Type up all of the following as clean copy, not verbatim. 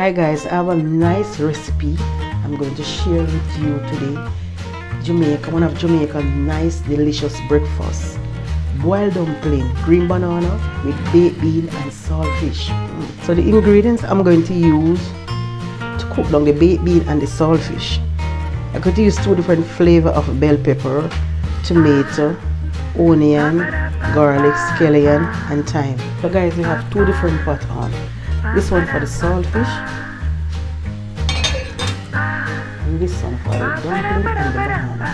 Hi guys, I have a nice recipe I'm going to share with you today. One of Jamaica's nice delicious breakfast. Boiled dumpling, green banana with baked bean and saltfish. So the ingredients I'm going to use to cook down the baked bean and the saltfish. I'm going to use two different flavors of bell pepper, tomato, onion, garlic, scallion and thyme. So guys, we have two different pots on. This one for the saltfish and this one for the dumpling and the banana.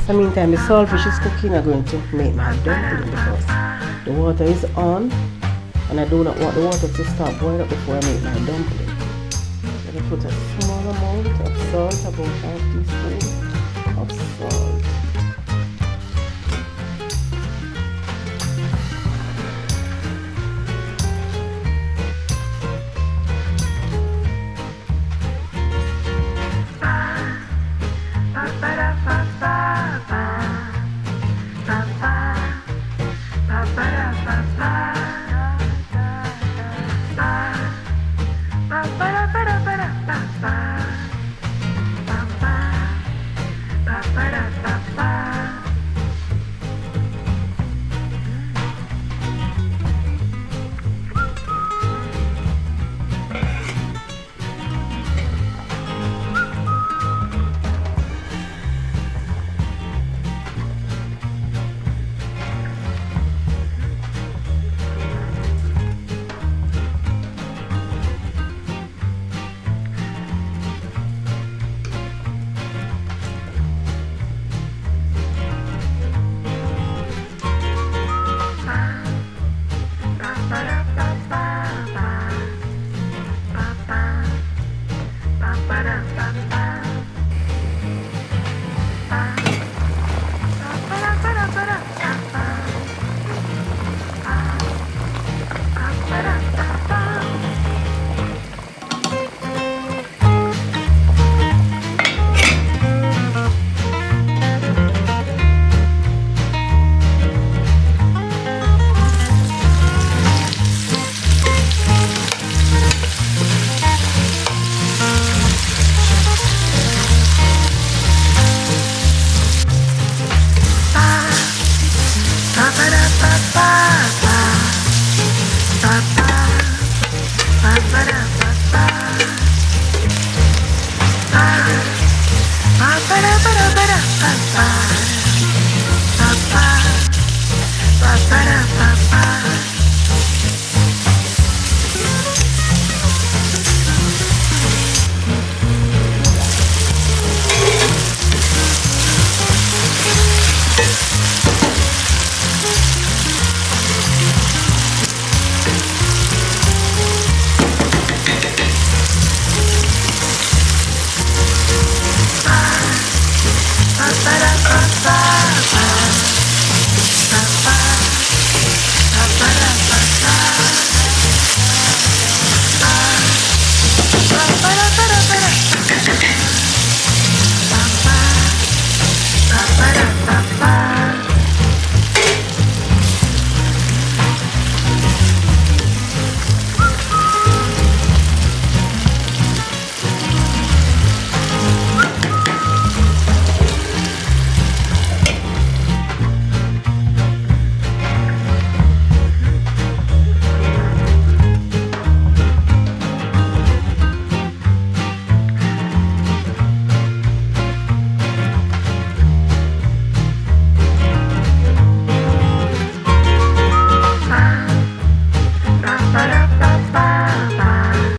So meantime the saltfish is cooking, I'm going to make my dumpling because the water is on and I do not want the water to start boiling up before I make my dumpling. I'm going to put a small amount of salt, about 5 teaspoons of salt.